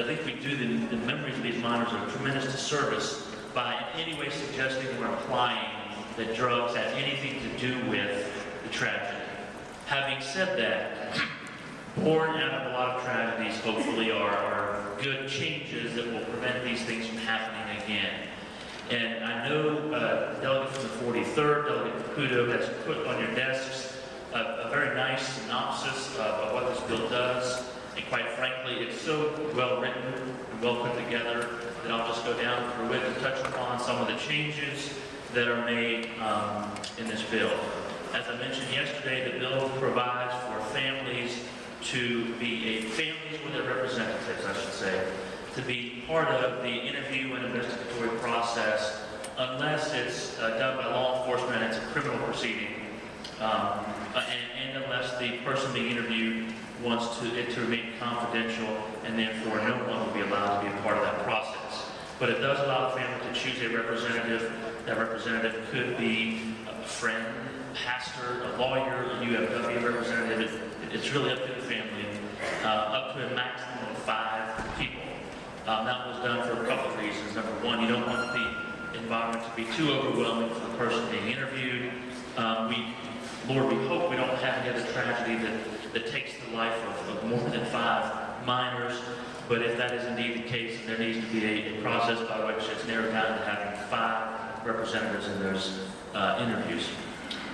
I think we do the memories of these miners a tremendous disservice by in any way suggesting or implying that drugs had anything to do with the tragedy. Having said that, born out of a lot of tragedies, hopefully, are good changes that will prevent these things from happening again. And I know the delegate from the 43rd, Delegate Caputo, has put on your desks a very nice synopsis of what this bill does. And quite frankly, it's so well written and well put together that I'll just go down through it and touch upon some of the changes that are made in this bill. As I mentioned yesterday, the bill provides for families to be families with their representatives, I should say, to be part of the interview and investigatory process unless it's done by law enforcement and it's a criminal proceeding, and unless the person being interviewed wants it to remain confidential, and therefore no one will be allowed to be a part of that process. But it does allow the family to choose a representative. That representative could be a friend, a pastor, a lawyer, a UFW representative. It's really up to the family, up to a maximum of 5 people. That was done for a couple of reasons. Number one, you don't want the environment to be too overwhelming for the person being interviewed. Lord, we hope we don't have any other tragedy that takes the life of more than 5 minors. But if that is indeed the case, there needs to be a process by which it's narrowed down to having 5 representatives in those interviews.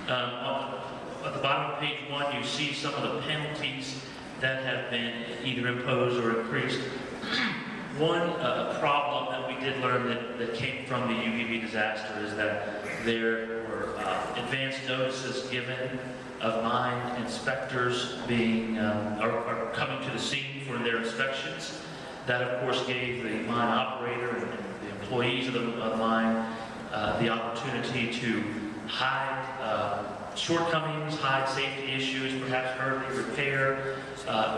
At the bottom of page 1, you see some of the penalties that have been either imposed or increased. One problem that we did learn that came from the UVB disaster is that there were advance notices given of mine inspectors being are coming to the scene for their inspections. That, of course, gave the mine operator and the employees of the mine the opportunity to hide shortcomings, hide safety issues, perhaps hurriedly repair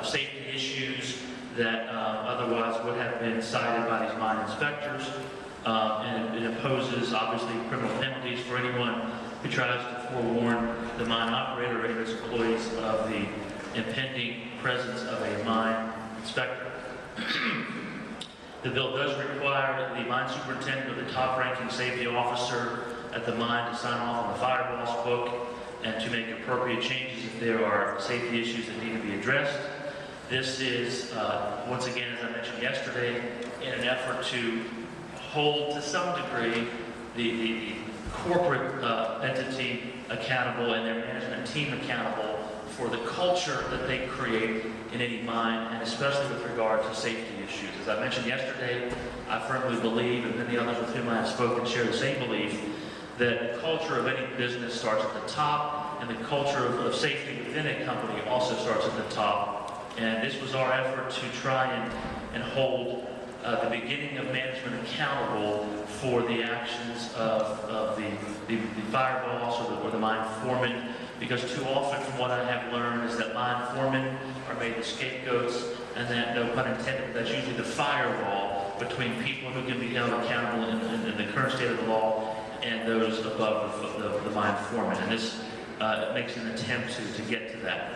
safety issues that otherwise would have been cited by these mine inspectors. And it imposes, obviously, criminal penalties for anyone who tries to forewarn the mine operator or any of its employees of the impending presence of a mine inspector. The bill does require the mine superintendent or the top-ranking safety officer at the mine to sign off on the fire boss book and to make appropriate changes if there are safety issues that need to be addressed. This is, once again, as I mentioned yesterday, in an effort to hold to some degree the corporate entity accountable and their management team accountable for the culture that they create in any mine, and especially with regard to safety issues. As I mentioned yesterday, I firmly believe, and many others with whom I have spoken share the same belief, that the culture of any business starts at the top, and the culture of safety within a company also starts at the top. And this was our effort to try and hold the beginning of management accountable for the actions of the fire boss or the mine foreman, because too often from what I have learned is that mine foremen are made the scapegoats, and that, no pun intended, that's usually the firewall between people who can be held accountable in the current state of the law and those above the mine foreman. And this makes an attempt to get to that.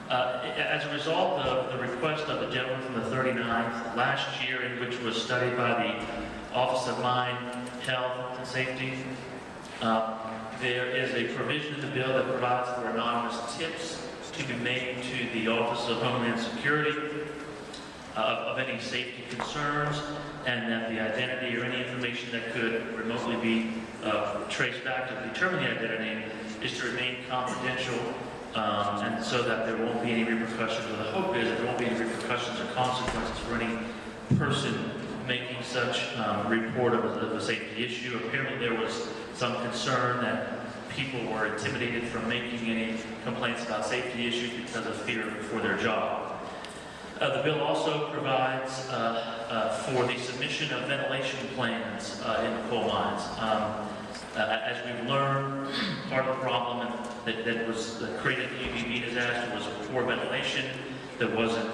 As a result of the request of the gentleman from the 39th last year, in which was studied by the Office of Mine Health and Safety, there is a provision in the bill that provides for anonymous tips to be made to the Office of Homeland Security of any safety concerns, and that the identity or any information that could remotely be traced back to determine the identity is to remain confidential, and so that there won't be any repercussions, or the hope is that there won't be any repercussions or consequences for any person making such report of a safety issue. Apparently there was some concern that people were intimidated from making any complaints about safety issues because of fear for their job. The bill also provides for the submission of ventilation plans in the coal mines. As we've learned, part of the problem that was created in the UVB disaster was poor ventilation that wasn't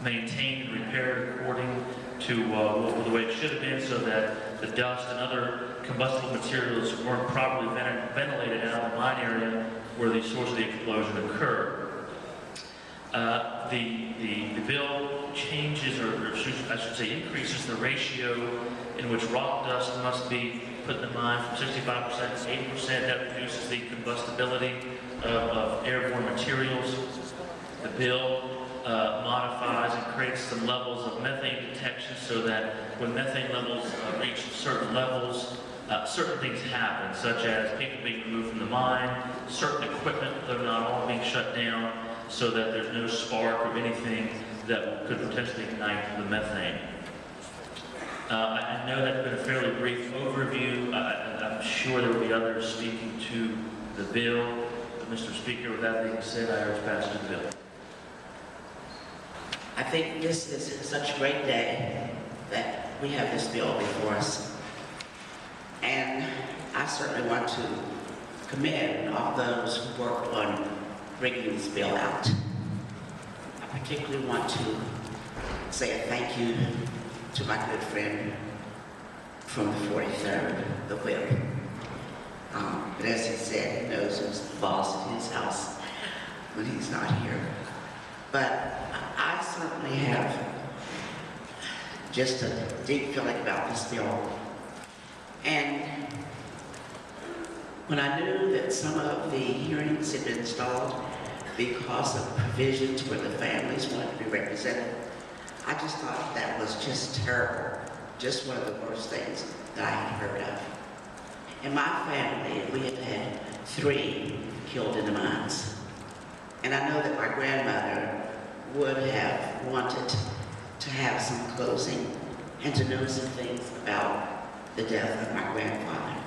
maintained and repaired according to the way it should have been, so that the dust and other combustible materials weren't properly ventilated out of the mine area where the source of the explosion occurred. The bill changes, or I should say increases the ratio in which rock dust must be put in the mine from 65% to 80%. That reduces the combustibility of airborne materials. The bill modifies and creates some levels of methane detection so that when methane levels reach certain levels, certain things happen, such as people being removed from the mine, certain equipment, though not all, being shut down, so that there's no spark or anything that could potentially ignite the methane. I know that's been a fairly brief overview. I'm sure there will be others speaking to the bill. But Mr. Speaker, with that being said, I urge passage of the bill. I think this is such a great day that we have this bill before us. And I certainly want to commend all those who worked on bringing this bill out. I particularly want to say a thank you to my good friend from the 43rd, the whip. But as he said, he knows who's the boss in his house when he's not here. But I certainly have just a deep feeling about this bill. And when I knew that some of the hearings had been stalled because of provisions where the families wanted to be represented, I just thought that was just terrible. Just one of the worst things that I had heard of. In my family, we have had 3 killed in the mines. And I know that my grandmother would have wanted to have some closing and to know some things about the death of my grandfather.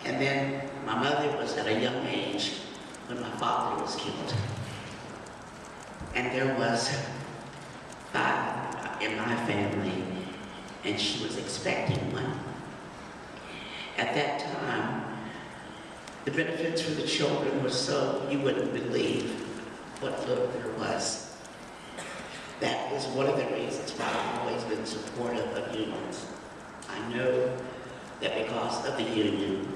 And then my mother was at a young age when my father was killed. And there was 5 in my family, and she was expecting one. At that time, the benefits for the children were so you wouldn't believe what little there was. That is one of the reasons why I've always been supportive of unions. I know that because of the union,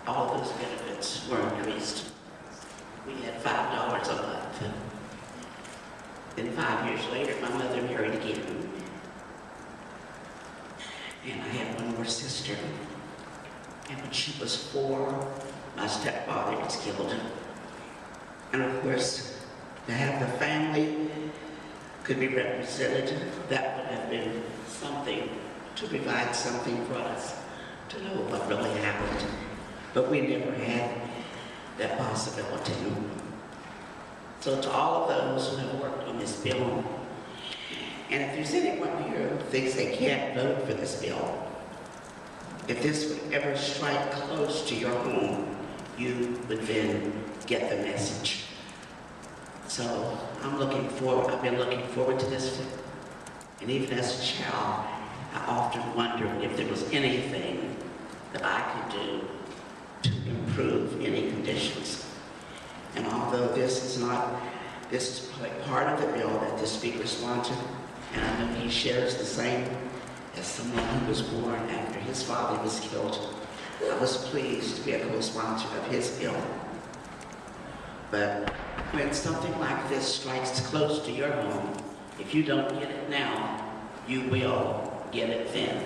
all of those benefits were increased. We had $5 a month. Then 5 years later, my mother married again. And I had one more sister. And when she was 4, my stepfather was killed. And of course, to have the family could be represented, that would have been something to provide something for us to know what really happened. But we never had that possibility. So to all of those who have worked on this bill, and if there's anyone here who thinks they can't vote for this bill, if this would ever strike close to your home, you would then get the message. So I've been looking forward to this, and even as a child, I often wondered if there was anything that I could do to improve any conditions. And although this is part of the bill that the Speaker sponsored, and I know he shares the same as someone who was born after his father was killed, I was pleased to be a co-sponsor of his bill. But when something like this strikes close to your home, if you don't get it now, you will get it then.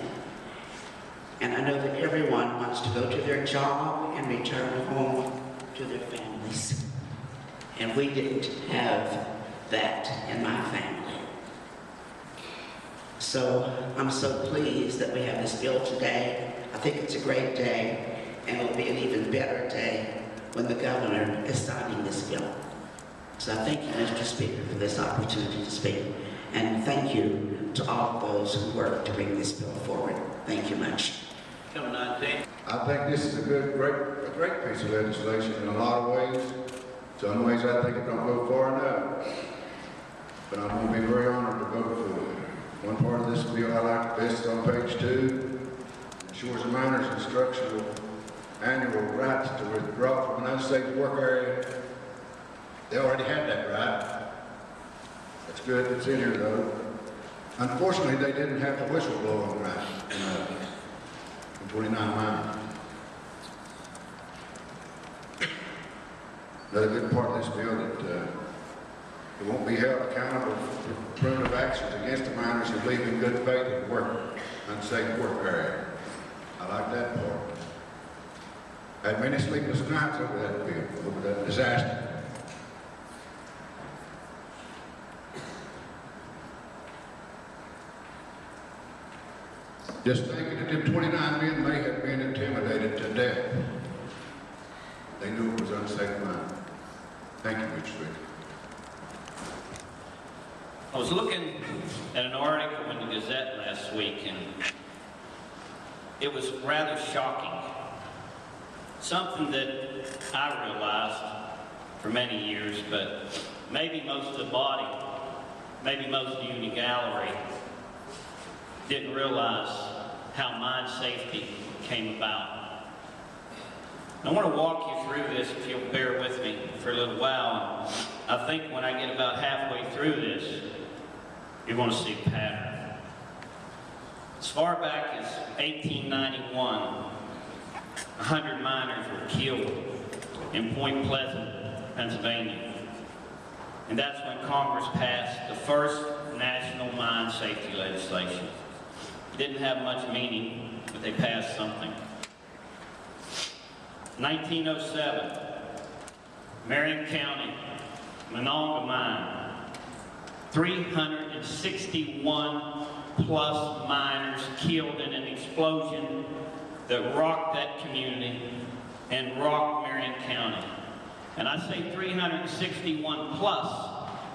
And I know that everyone wants to go to their job and return home to their families. And we didn't have that in my family. So I'm so pleased that we have this bill today. I think it's a great day, and it'll be an even better day when the governor is signing this bill. So I thank you, Mr. Speaker, for this opportunity to speak. And thank you to all of those who worked to bring this bill forward. Thank you much. I think this is a great piece of legislation in a lot of ways. Some ways I think it don't go far enough. But I'm going to be very honored to vote for it. One part of this bill I like best on page 2 ensures the miners' instructional annual rights to withdraw from an unsafe work area. They already had that right. That's good, it's in here though. Unfortunately, they didn't have the whistleblowing right in 29 miners. Another good part of this bill that who won't be held accountable for punitive actions against the miners who leave in good faith and work unsafe work area. I like that part. I had many sleepless nights over that bill, over that disaster. Just thinking that them 29 men may have been intimidated to death. They knew it was unsafe mine. Thank you, Mr. Speaker. I was looking at an article in the Gazette last week, and it was rather shocking. Something that I realized for many years, but maybe most of the body, maybe most of you in the gallery didn't realize how mine safety came about. I want to walk you through this, if you'll bear with me for a little while. I think when I get about halfway through this, you're going to see a pattern. As far back as 1891, 100 miners were killed in Point Pleasant, Pennsylvania. And that's when Congress passed the first national mine safety legislation. It didn't have much meaning, but they passed something. 1907, Marion County, Monongah Mine, 361 plus miners killed in an explosion that rocked that community and rocked Marion County. And I say 361 plus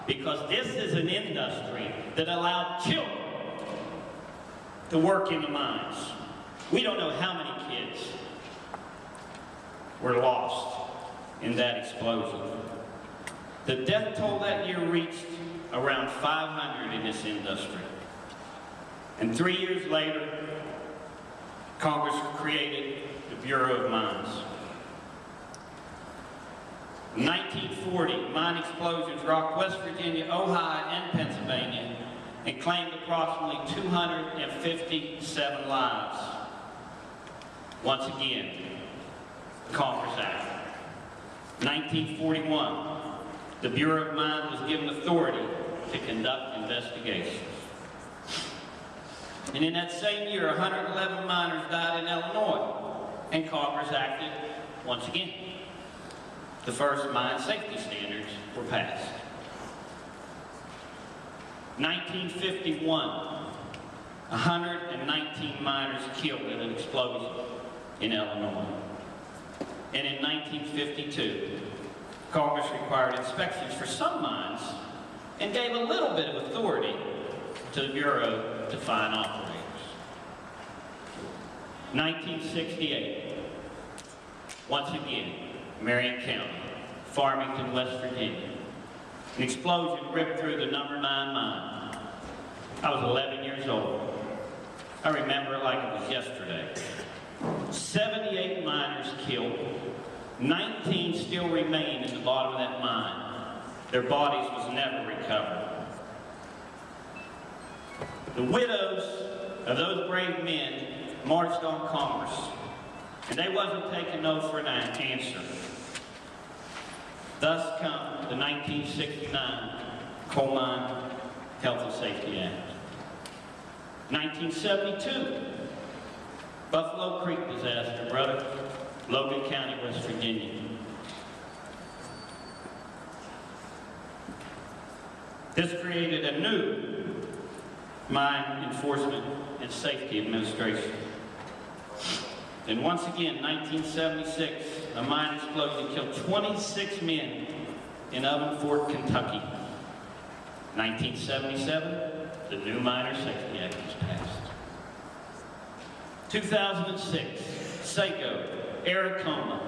because this is an industry that allowed children to work in the mines. We don't know how many kids were lost in that explosion. The death toll that year reached around 500 in this industry. And 3 years later, Congress created the Bureau of Mines. In 1940, mine explosions rocked West Virginia, Ohio, and Pennsylvania and claimed approximately 257 lives. Once again, Congress acted. 1941, the Bureau of Mines was given authority to conduct investigations. And in that same year, 111 miners died in Illinois, and Congress acted once again. The first mine safety standards were passed. 1951, 119 miners killed in an explosion in Illinois. And in 1952, Congress required inspections for some mines and gave a little bit of authority to the Bureau to fine operators. 1968, once again, Marion County, Farmington, West Virginia. An explosion ripped through the number 9 mine. I was 11 years old. I remember it like it was yesterday. 78 miners killed. 19 still remain in the bottom of that mine. Their bodies was never recovered. The widows of those brave men marched on Congress, and they wasn't taking no for an answer. Thus come the 1969 Coal Mine Health and Safety Act. 1972, Buffalo Creek disaster, brother, Logan County, West Virginia. This created a new Mine Enforcement and Safety Administration. And once again, 1976, a mine explosion killed 26 men in Oven Fort, Kentucky. 1977, the new Miner Safety Act was passed. 2006, Saco, Aracoma,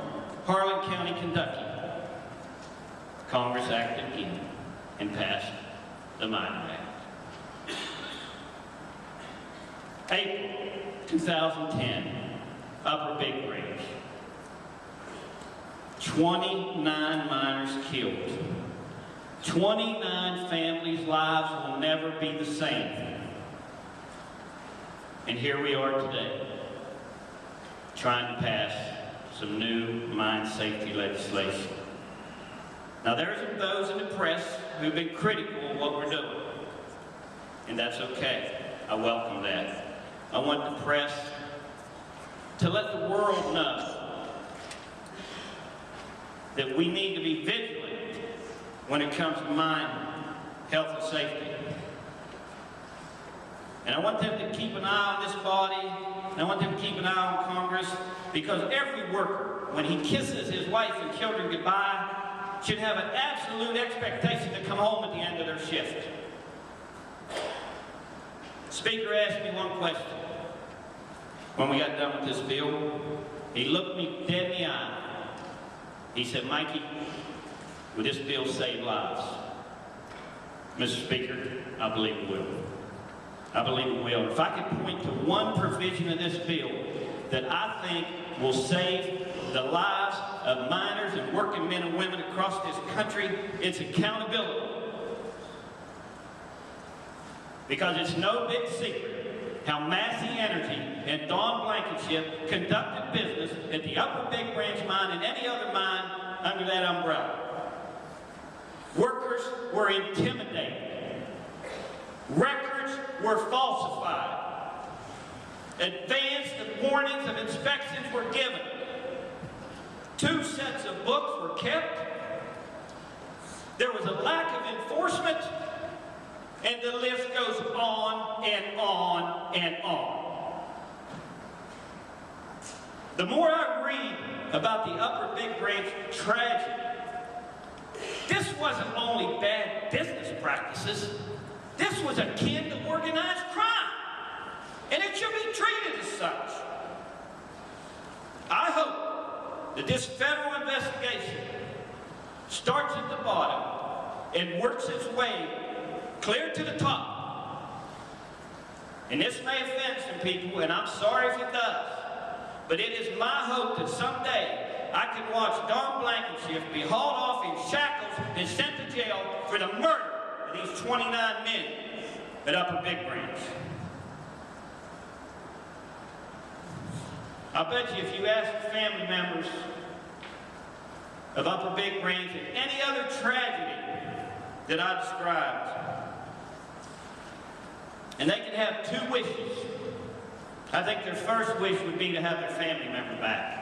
Harlan County, Kentucky. Congress acted again and passed the Miner Act. April 2010, Upper Big Range. 29 miners killed. 29 families' lives will never be the same. And here we are today, trying to pass some new mine safety legislation. Now, there's those in the press who've been critical of what we're doing, and that's okay. I welcome that. I want the press to let the world know that we need to be vigilant when it comes to mine, health, and safety. And I want them to keep an eye on this body, and I want them to keep an eye on Congress, because every worker, when he kisses his wife and children goodbye, should have an absolute expectation to come home at the end of their shift. The Speaker asked me one question when we got done with this bill. He looked me dead in the eye. He said, "Mikey, will this bill save lives?" Mr. Speaker, I believe it will. I believe it will. If I could point to one provision of this bill that I think will save the lives of miners and working men and women across this country, it's accountability. Because it's no big secret how Massey Energy and Don Blankenship conducted business at the Upper Big Branch mine and any other mine under that umbrella. Workers were intimidated. Records were falsified. Advanced warnings of inspections were given. 2 sets of books were kept. There was a lack of enforcement, and the list goes on and on and on. The more I read about the Upper Big Branch tragedy, this wasn't only bad business practices, this was akin to organized crime, and it should be treated as such. I hope that this federal investigation starts at the bottom and works its way clear to the top. And this may offend some people, and I'm sorry if it does, but it is my hope that someday I can watch Don Blankenship be hauled off in shackles and sent to jail for the murder of these 29 men at Upper Big Branch. I bet you if you ask family members of Upper Big Branch and any other tragedy that I described, and they can have 2 wishes, I think their first wish would be to have their family member back.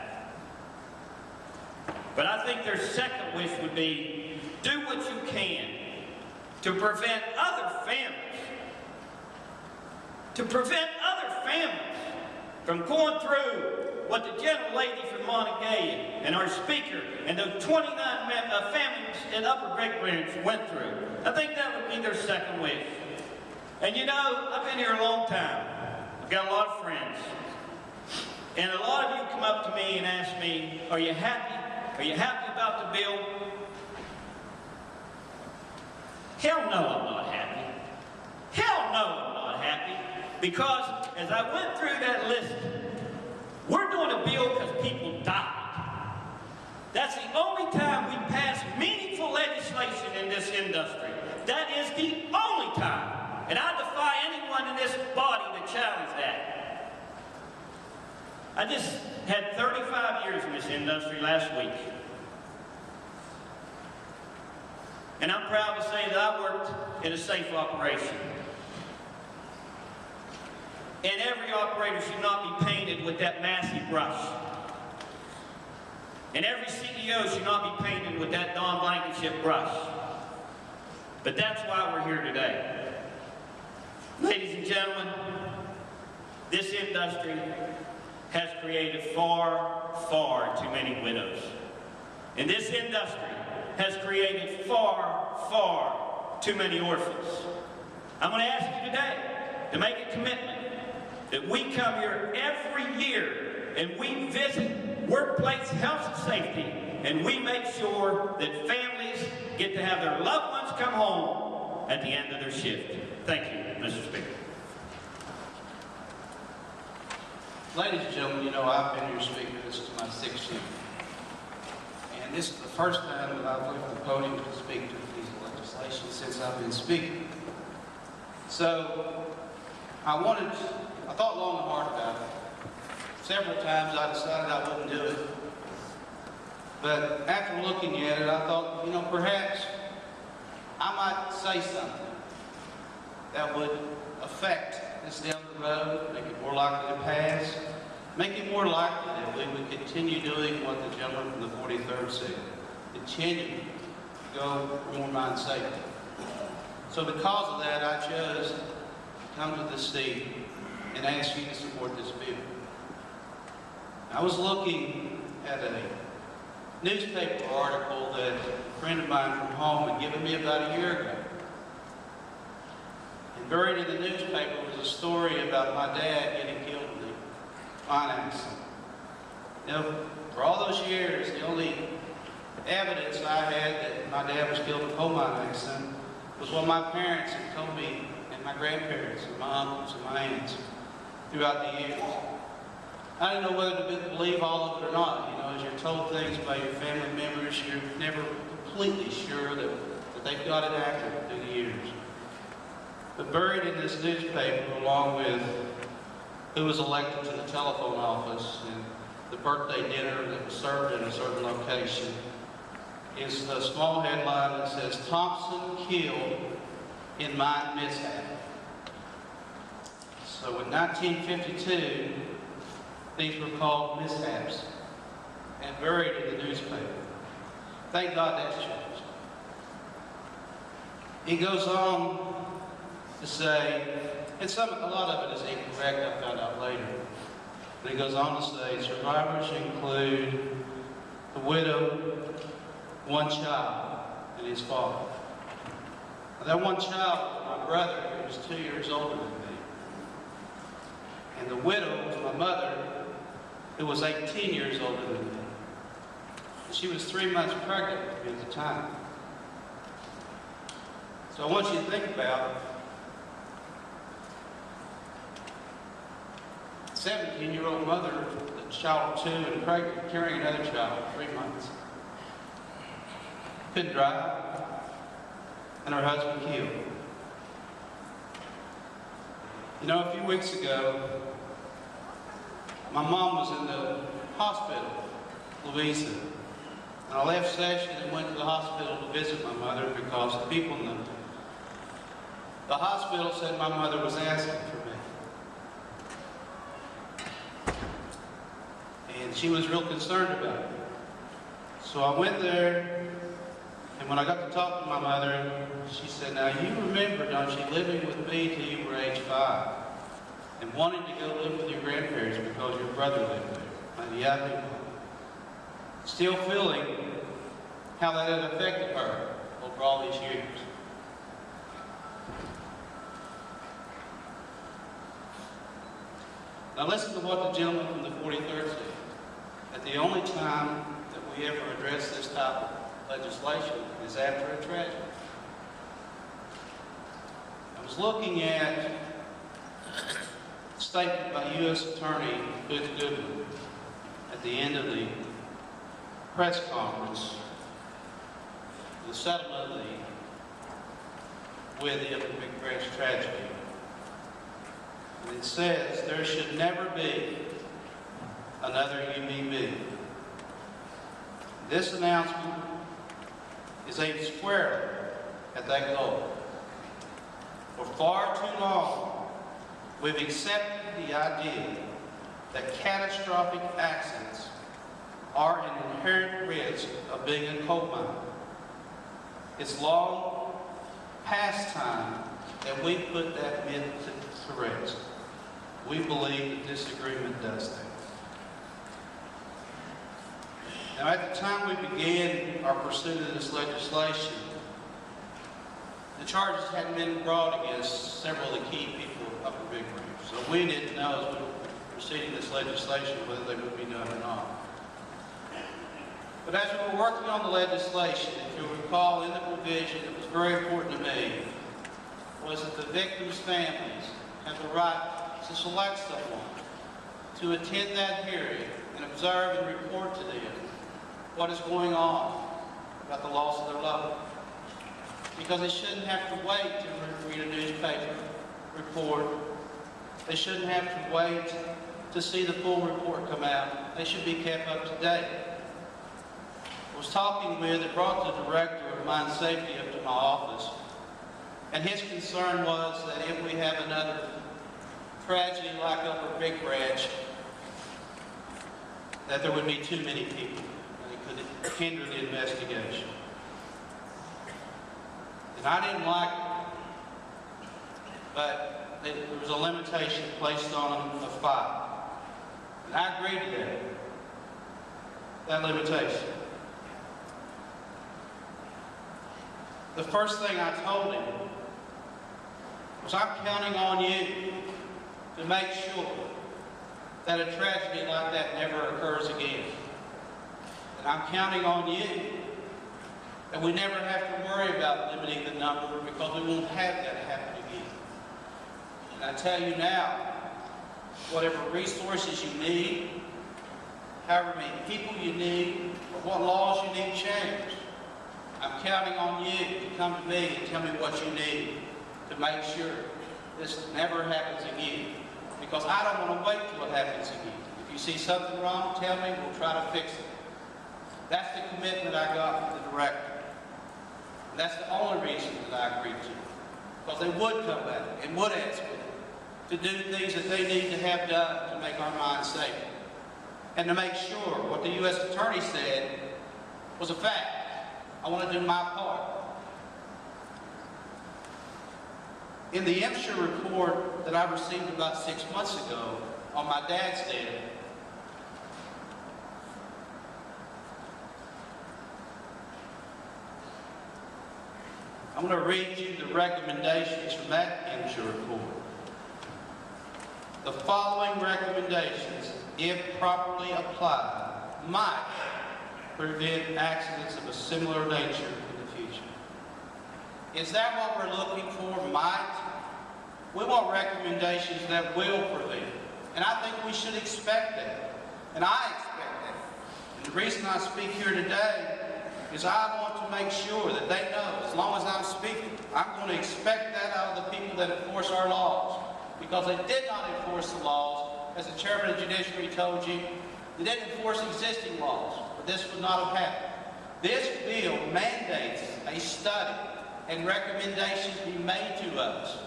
But I think their second wish would be, do what you can to prevent other families from going through what the gentle lady from Montague and our Speaker and those 29 families in Upper Big Branch went through. I think that would be their second wish. And you know, I've been here a long time. I've got a lot of friends. And a lot of you come up to me and ask me, are you happy? Are you happy about the bill? Hell no, I'm not happy. Hell no, I'm not happy. Because as I went through that list, we're doing a bill because people died. That's the only time we pass meaningful legislation in this industry. That is the only time. And I defy anyone in this body to challenge that. I just had 35 years in this industry last week. And I'm proud to say that I worked in a safe operation. And every operator should not be painted with that Massey brush. And every CEO should not be painted with that Don Blankenship brush. But that's why we're here today. Ladies and gentlemen, this industry has created far, far too many widows. And this industry has created far, far too many orphans. I'm going to ask you today to make a commitment that we come here every year and we visit workplace health and safety, and we make sure that families get to have their loved ones come home at the end of their shift. Thank you, Mr. Speaker. Ladies and gentlemen, you know I've been your speaker. This is my 6th year. And this is the first time that I've left the podium to speak to a piece of legislation since I've been speaker. So I thought long and hard about it. Several times I decided I wouldn't do it. But after looking at it, I thought, you know, perhaps I might say something that would affect this down the road, make it more likely to pass, make it more likely that we would continue doing what the gentleman from the 43rd said, continue to go for more mine safety. So because of that, I chose to come to this seat and ask you to support this bill. I was looking at a newspaper article that a friend of mine from home had given me about a year ago. And buried in the newspaper was a story about my dad getting killed in a mine accident. You know, for all those years, the only evidence I had that my dad was killed in a coal mine accident was what my parents had told me, and my grandparents, and my uncles, and my aunts throughout the years. I didn't know whether to believe all of it or not. You know, as you're told things by your family members, you're never completely sure that they've got it accurate through the years. But buried in this newspaper, along with who was elected to the telephone office and the birthday dinner that was served in a certain location, is a small headline that says, "Thompson killed in mine mishap." So in 1952, these were called mishaps and buried in the newspaper. Thank God that's changed. He goes on to say, and a lot of it is incorrect, I found out later, but he goes on to say, survivors include the widow, one child, and his father. Now, that one child was my brother, who was 2 years older than me. And the widow was my mother, who was 18 years older than me. And she was 3 months pregnant at the time. So I want you to think about 17-year-old mother, a child of 2 and pregnant, carrying another child for 3 months. Couldn't drive, and her husband killed. You know, a few weeks ago, my mom was in the hospital, Louisa. And I left session and went to the hospital to visit my mother because the people in the hospital said my mother was asking for me. And she was real concerned about it. So I went there, and when I got to talk to my mother, she said, "Now you remember, don't you, living with me till you were age 5, and wanting to go live with your grandparents because your brother lived there?" And yeah, I do. Still feeling how that had affected her over all these years. Now listen to what the gentleman from the 43rd said. That the only time that we ever address this type of legislation is after a tragedy. I was looking at a statement by U.S. Attorney Booth Goodwin at the end of the press conference, the settlement with the Big Branch tragedy. And it says there should never be another UBB. This announcement is aimed squarely at that goal. For far too long, we've accepted the idea that catastrophic accidents are an inherent risk of being a coal mine. It's long past time that we put that myth to rest. We believe that this agreement does that. Now, at the time we began our pursuit of this legislation, the charges hadn't been brought against several of the key people up in Big Branch. So we didn't know as we were proceeding this legislation whether they would be done or not. But as we were working on the legislation, if you'll recall in the provision that was very important to me, was that the victims' families have the right to select someone to attend that hearing and observe and report to them what is going on about the loss of their loved one. Because they shouldn't have to wait to read a newspaper report. They shouldn't have to wait to see the full report come out. They should be kept up to date. was talking with and brought the director of mine safety up to my office. And his concern was that if we have another tragedy like Upper Big Branch, that there would be too many people and it could hinder the investigation. And I didn't like it, but there was a limitation placed on them of 5. And I agreed to that limitation. The first thing I told him was, I'm counting on you to make sure that a tragedy like that never occurs again. And I'm counting on you that we never have to worry about limiting the number, because we won't have that happen again. And I tell you now, whatever resources you need, however many people you need, or what laws you need changed, I'm counting on you to come to me and tell me what you need to make sure this never happens again. Because I don't want to wait till it happens again. If you see something wrong, tell me, we'll try to fix it. That's the commitment I got from the director. And that's the only reason that I agreed to. Because they would come back and would ask me to do things that they need to have done to make our mines safe. And to make sure what the U.S. Attorney said was a fact. I want to do my part. In the MSHA report that I received about 6 months ago on my dad's death, I'm going to read you the recommendations from that MSHA report. The following recommendations, if properly applied, might prevent accidents of a similar nature in the future. Is that what we're looking for? Might? We want recommendations that will prevent. And I think we should expect that. And I expect that. And the reason I speak here today is I want to make sure that they know, as long as I'm speaking, I'm going to expect that out of the people that enforce our laws. Because they did not enforce the laws, as the chairman of the judiciary told you, they didn't enforce existing laws, but this would not have happened. This bill mandates a study and recommendations be made to us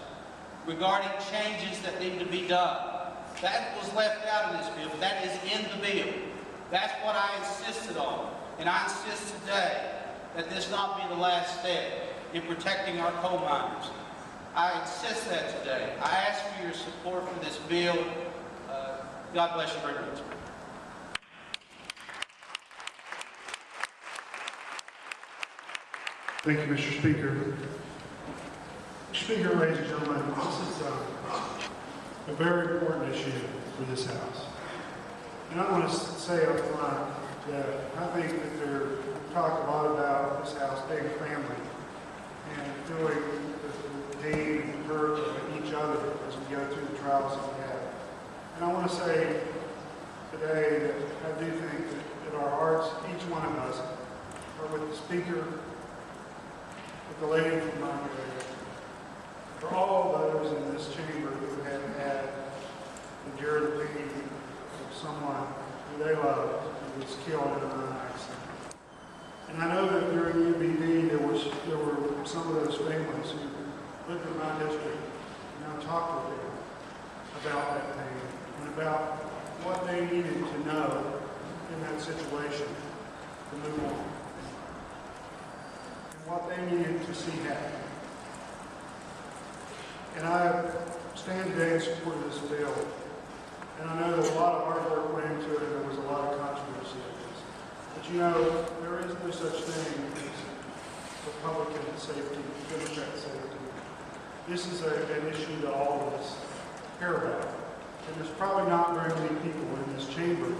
regarding changes that need to be done. That was left out in this bill, but that is in the bill. That's what I insisted on. And I insist today that this not be the last step in protecting our coal miners. I insist that today. I ask for your support for this bill. God bless you very much. Thank you, Mr. Speaker. Mr. Speaker, ladies and gentlemen, this is a very important issue for this House. And I want to say up front that I think that we talk a lot about this House being a family and feeling the pain and hurt of each other as we go through the trials that we have. And I want to say today that I do think that our hearts, each one of us, are with the Speaker, with the lady from my area, for all those in this chamber who have had endured the pain of someone who they loved who was killed in a mine accident. And I know that during UBD there were some of those families who lived in my district, and I talked with them about that pain and about what they needed to know in that situation to move on, and what they needed to see happen. And I stand today in support of this bill. And I know there's a lot of hard work went into it, and there was a lot of controversy in this. But you know, there is no such thing as Republican safety, Democrat safety. This is an issue that all of us care about. And there's probably not very many people in this chamber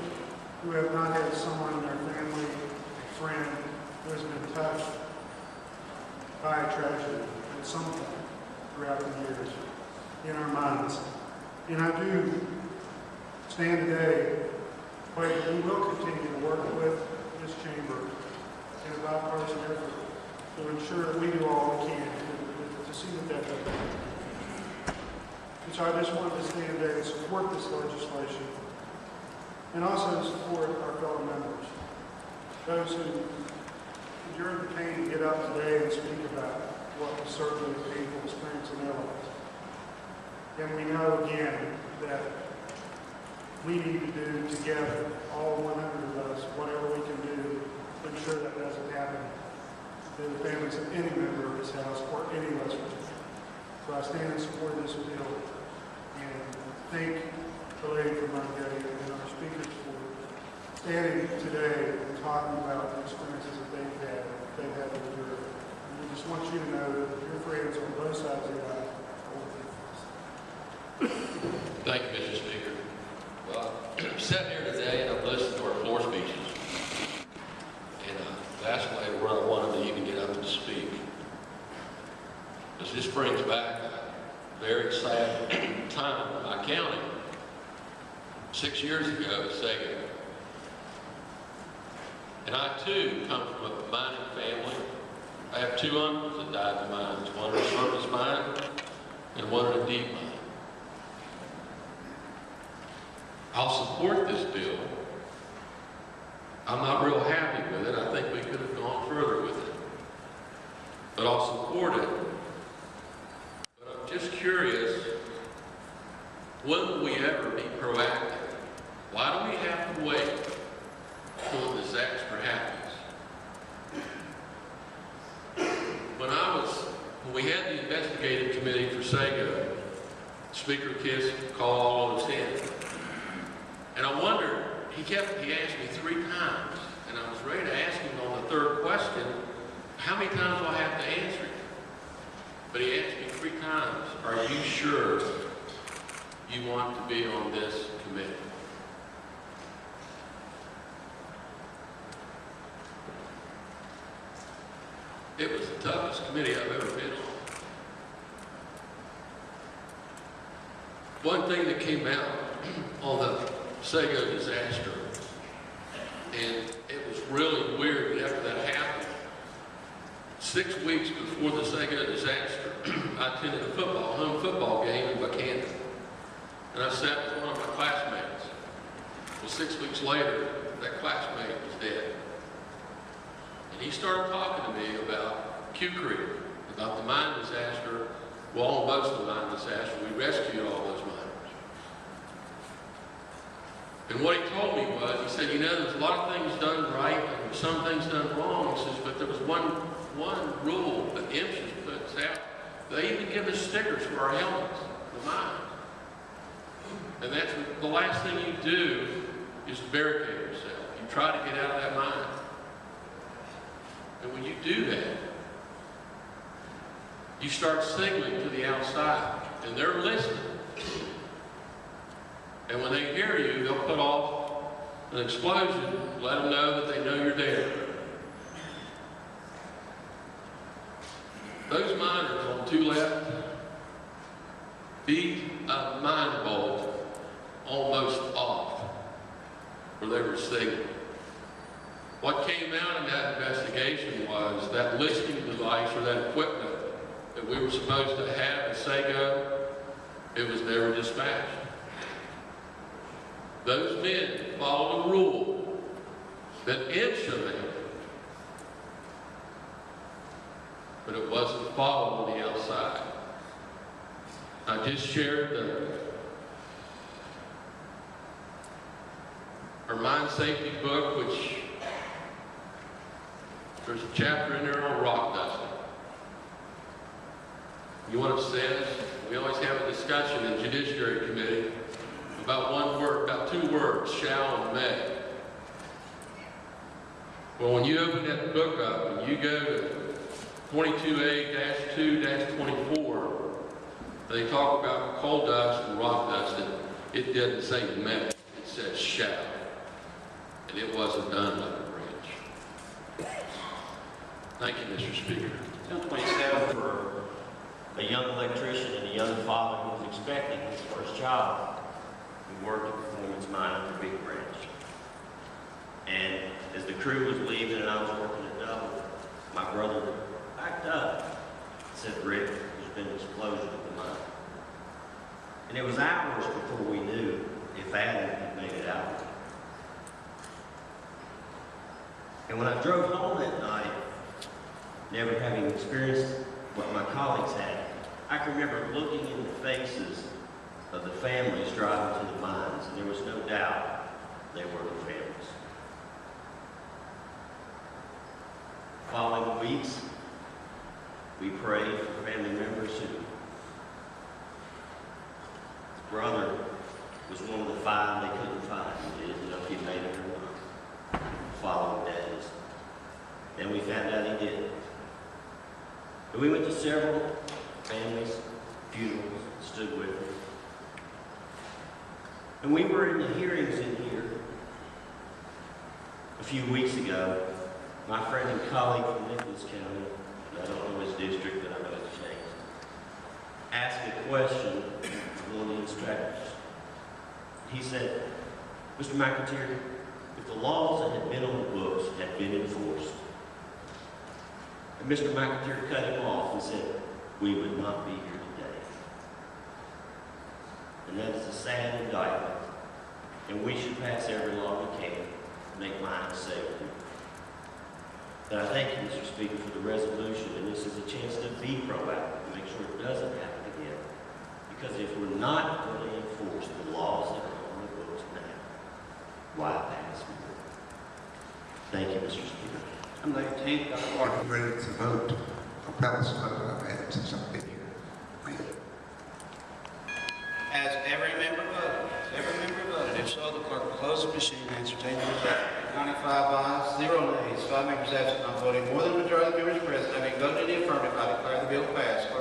who have not had someone in their family, a friend, who has been touched by a tragedy at some point throughout the years in our minds. And I do stand today, but we will continue to work with this chamber in a bipartisan effort to ensure that we do all we can to see that that doesn't happen. And so I just wanted to stand today and support this legislation, and also to support our fellow members, those who endured the pain to get up today and speak about what was certainly a painful experience in their lives. And we know again that we need to do together, all 100 of us, whatever we can do to ensure that doesn't happen to the families of any member of this House or any of us. So I stand in support of this bill and thank the lady from Montgomery and our speakers for standing today and talking about the experiences that they've had to endure. And we just want you to know that your friends on both sides of the aisle are working for us. Thank you, Mr. Speaker. Well, I'm sitting here today and I've listened to our floor speeches. And that's why I wanted to even get up and speak. Because this brings back a very sad time in my county. 6 years ago, Sega. And I too come from a mining family. I have 2 uncles that died in mines, one in a surface mine and one in a deep mine. I'll support this bill. I'm not real happy with it. I think we could have gone further with it. But I'll support it. But I'm just curious, will we ever be proactive? Why do we have to wait until a disaster happens? When we had the investigative committee for Sago, Speaker Kiss called all of us in. And I wondered, he asked me 3 times, and I was ready to ask him on the 3rd question, how many times do I have to answer it? But he asked me 3 times, are you sure you want to be on this committee? It was the toughest committee I've ever been on. One thing that came out on the Sago disaster, and it was really weird that after that happened, 6 weeks before the Sago disaster, I attended a home football game in Buchanan, and I sat with one of my classmates. Well, 6 weeks later, that classmate was dead. And he started talking to me about Q Creek, about the mine disaster, well, almost the mine disaster. We rescued all those miners. And what he told me was, he said, you know, there's a lot of things done right and some things done wrong. He says, but there was one rule that MSHA puts out. They even give us stickers for our helmets, the mine. And that's the last thing you do is to barricade yourself. You try to get out of that mine. And when you do that, you start signaling to the outside, and they're listening. And when they hear you, they'll put off an explosion, let them know that they know you're there. Those miners on 2 left beat a mine bolt almost off where they were signaling. What came out in that investigation was that listening device or that equipment that we were supposed to have at Sago, it was never dispatched. Those men followed a rule that MSHA made, but it wasn't followed on the outside. I just shared our mine safety book, which there's a chapter in there on rock dusting. You know what it says? We always have a discussion in Judiciary Committee about 2 words, shall and may. Well, when you open that book up and you go to 22A-2-24, they talk about coal dust and rock dusting. It didn't say may, it said shall. And it wasn't done by the branch. Thank you, Mr. Speaker. Bill 27 for a young electrician and a young father who was expecting his first child, who worked at Performance Mine at the Big Branch. And as the crew was leaving and I was working at Double, my brother backed up and said, Rick, there's been an explosion at the mine. And it was hours before we knew if Adam had made it out. And when I drove home that night, never having experienced what my colleagues had, I can remember looking in the faces of the families driving to the mines, and there was no doubt they were the families. Following weeks, we prayed for family members whose brother was one of the 5 they couldn't find. They didn't know if he made it or not. Following days. Then we found out he did. And we went to several families, funerals, stood with them. And we were in the hearings in here a few weeks ago. My friend and colleague from Nicholas County, I don't know his district, but I know it's changed, asked a question of one of the instructors. He said, Mr. McIntyre, if the laws that had been on the books had been enforced, and Mr. McIntyre cut him off and said, we would not be here today. And that is a sad indictment, and we should pass every law we can to make mines safe. But I thank you, Mr. Speaker, for the resolution, and this is a chance to be proactive, to make sure it doesn't happen again. Because if we're not going to enforce the laws that are on the books now, why pass more? Thank you, Mr. Speaker. I'm the 18th, Dr. Martin. Ready to vote. Appellant's vote I've had since I've been here. Thank you. Has every member voted? Has every member voted? If so, the clerk will close the machine and entertain the result. 95 ayes, 0 nays, 5 members absent, not voting. More than the majority of the members present having voted in the affirmative, I declare the bill passed.